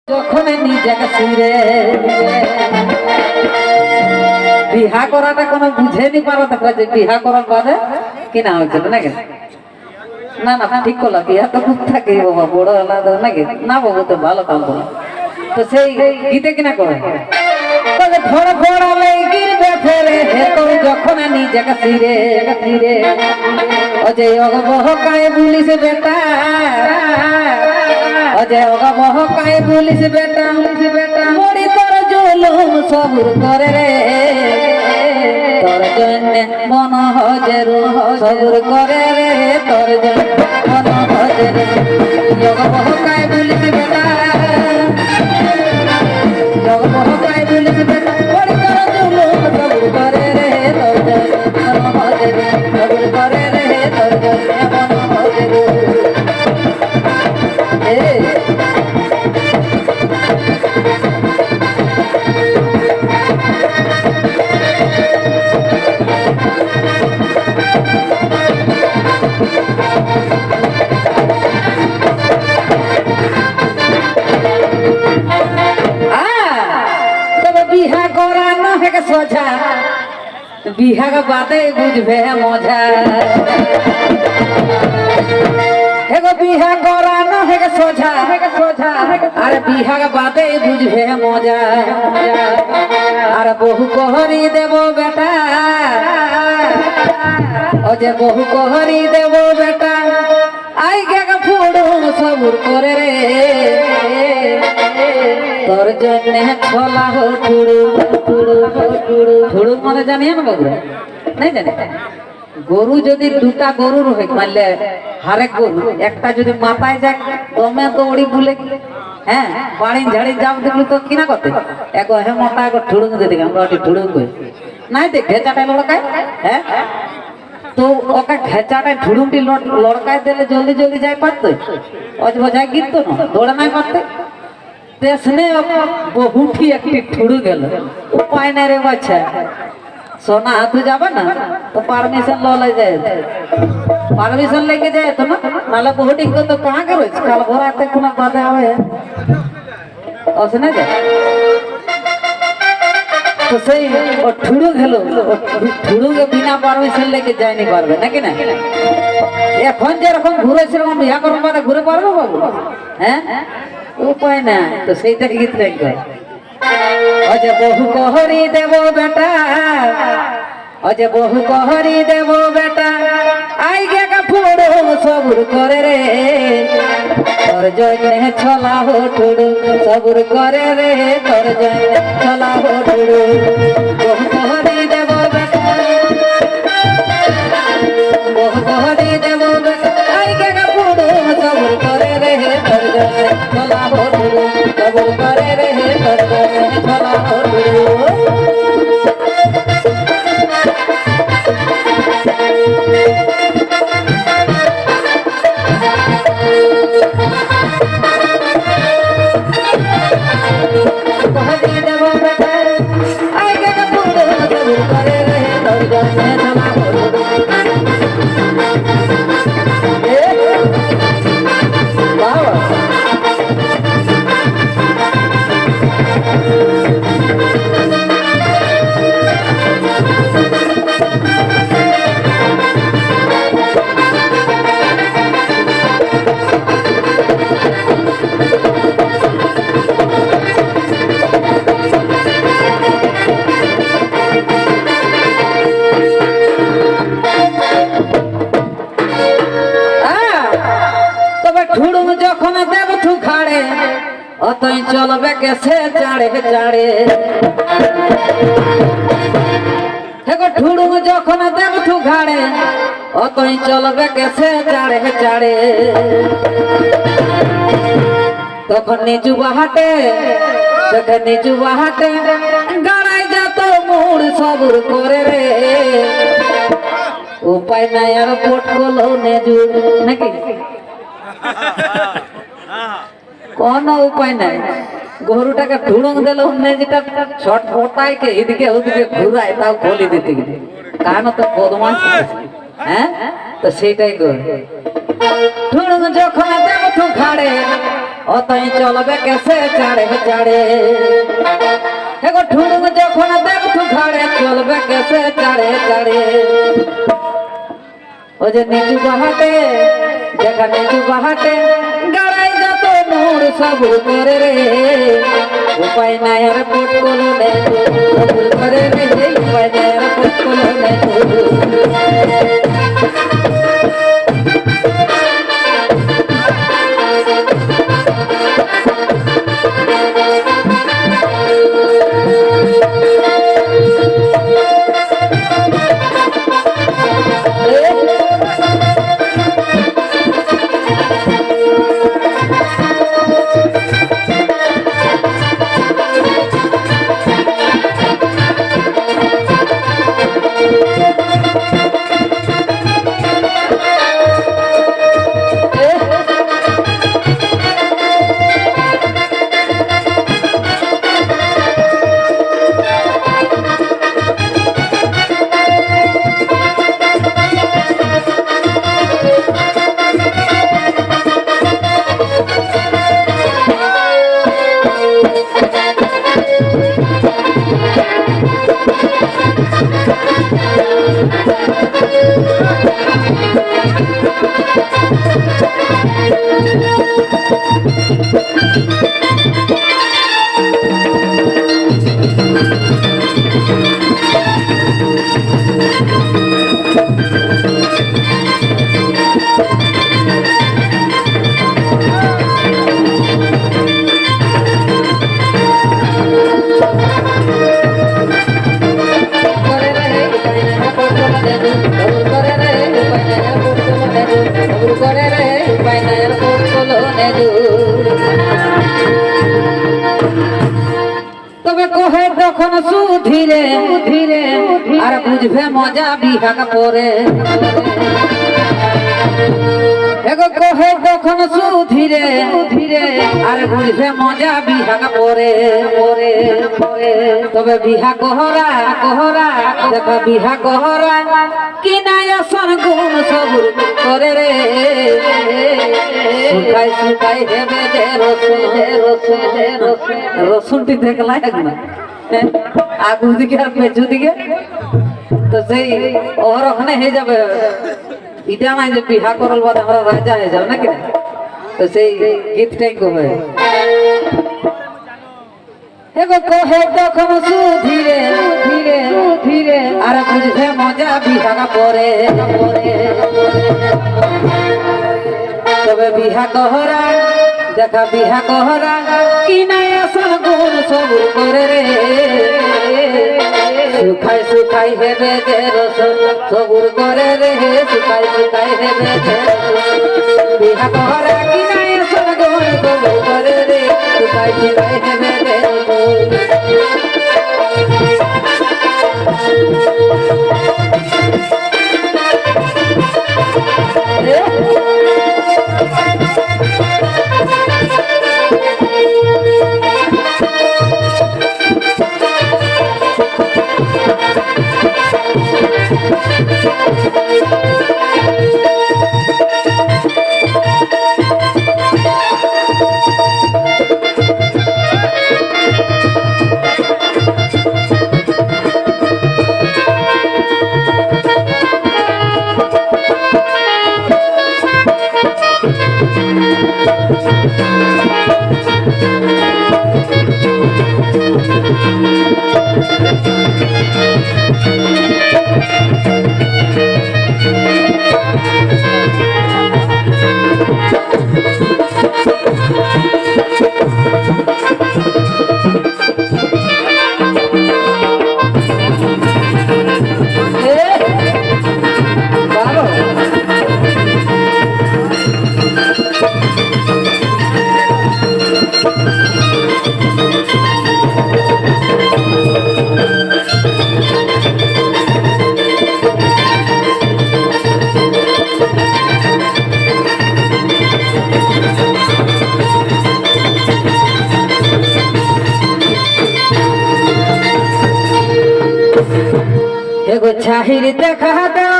যখন নিজেকে ছিঁড়ে বিহা করাটা কোনো বুঝেনি পারো দেখো যে বিহা করার বাদে কিনা হয়েছিল নাকি না না ঠিক করলাম বিহা তো খুব থাকে বাবা বড় আলাদা নাকি না বাবু তো ভালো কাম করো তো সেই গীতে কিনা করে ধর পড়ালে গিরবে ফেরে তোর যখন নিজেকে ছিঁড়ে ছিঁড়ে অজয় অগবহকায় বলিস বেটা অজয় অগবহকায় বলিস বেটা মরি তোর জুলুম সবুর করে রে তোর জন্য মন হজের সবুর করে রে তোর জন্য মন হজের অগবহকায় বলিস বেটা অগবহকায় বলিস বেটা মরি তোর জুলুম সবুর করে রে তোর জন্য মন হজের সবুর করে রে তোর জন্য মন হজের सोझा बिहा के बातें बुझबे मजा एगो बिहा करा न है के सोझा अरे बिहा के बातें बुझबे मजा अरे बहु कोहरी देबो बेटा ओजे बहु कोहरी देबो बेटा आई के फूड़ू सबुर करे रे তোর জন্য ছোলা হো ঠুড়ু ঠুড়ু মানে জানিয়ে না বাবু নাই জানে গরু যদি দুটা গরুর হয় মানলে হারেক গরু একটা যদি মাথায় যায় দমে দৌড়ি বলে হ্যাঁ বাড়ি ঝাড়ি যাও দেখলি তো কিনা করতে এক হে মোটা এক ঠুড়ুং দিয়ে দেখি আমরা ওটি ঠুড়ুং কই নাই দেখ ঘেচাটাই লড়কায় হ্যাঁ তো ওকে ঘেচাটায় ঠুড়ুংটি লড়কায় দিলে জলদি জলদি যাই পারতো অজবজায় গিত তো না দৌড়ে নাই পারতে देशने बहुत ही एक ठुड़ू गल उपाय नहीं रे बच्चा सोना हाथ जाबे ना तो परमिशन लो ले जाए परमिशन लेके जाए तो ना नाले बहुत ही को तो कहां के रोज काल भोरा तक कोना बात आवे ओसने जा तो सही और ठुड़ू गेलो ठुड़ू के बिना परमिशन लेके जाय नहीं पारबे नाকি না এখন যে রকম ঘুরেছিলাম বিয়া করব মানে ঘুরে পারবো বাবু হ্যাঁ উপায় না তো সেইটা গীত লেখো অজে বহু কোহরি দেব বেটা অজে বহু কোহরি দেব বেটা আই গে ফুড়ু সবুর করে রে তোর জন্য ছোলা হো ঠুড়ু সবুর করে রে তোর জন্য ছোলা হো ঠুড়ু বহু কোহরি দেব বেটা বহু কোহরি দেব বেটা আই গে ফুড়ু সবুর করে রে তোর জন্য ছোলা হো ঠুড়ু সবুর করে রে তোর জন্য ছোলা হো ঠুড়ু অতই চলবে কেসে চাড়ে চাড়ে হেগো ঠুড়ুং যখন দেবঠু ঘাড়ে অতই চলবে কেসে চাড়ে চাড়ে তখন নিচু বাহাটে তখন নিচু বাহাটে গাড়াই যত মুড় সবুর করে রে উপায় নাই আর পোট গলো নেজু নাকি কোন উপায় নাই গরুটাকে ঠুড়ুং দিল যেটা ছট ফোটায় কে এদিকে ওদিকে ঘুরায় তাও খোলি দিতে গেলে কারণ তো বদমাশ হ্যাঁ তো সেটাই গো ঠুড়ুং যখন দেবঠু ঘাড়ে অতই চলবে কেসে চাড়ে চাড়ে এগো ঠুড়ুম যখন দেখছু ঘাড়ে চলবে কেসে চাড়ে চাড়ে ও যে নিচু বাহাটে দেখা নিচু বাহাটে গাড়াই যত মোর সবুর করে রে উপায় নাই আর পুট কলো নে সবুর করে রে উপায় নাই আর পুট কলো নে তবে কহে তখন সুধীরে ধীরে আর বুঝবে মজা বিহাগ পরে এগো কহে তখন সুধীরে ধীরে আর বুঝবে মজা বিহাগ পরে পরে পরে তবে বিহা কহরা কহরা দেখা বিহা কহরা কি নাই আসন গুণ সবুর করে রে শুকাই শুকাই হেবে যে রসুন রসুন রসুন রসুনটি দেখলাই না আগু দিকে আর পেছু দিকে তো সেই ওর ওখানে হয়ে যাবে এটা নাই যে বিহা করল বাদ আমরা রাজা হয়ে যাও নাকি তো সেই গীতটাই কবে এগো কহে তখন সুধীরে ধীরে ধীরে আর বুঝবে মজা বিহা পরে পরে তবে বিহা কহরা দেখা বিহা কহরা কি নাই আসন গুণ সবুর করে রে শুকাই শুকাই হেবে যে রসুন সবুর করে রে শুকাই শুকাই হেবে যে বিহা কহরা কি নাই আসন গুণ সবুর করে রে শুকাই শুকাই হেবে যে एगो छाहिर देखा दो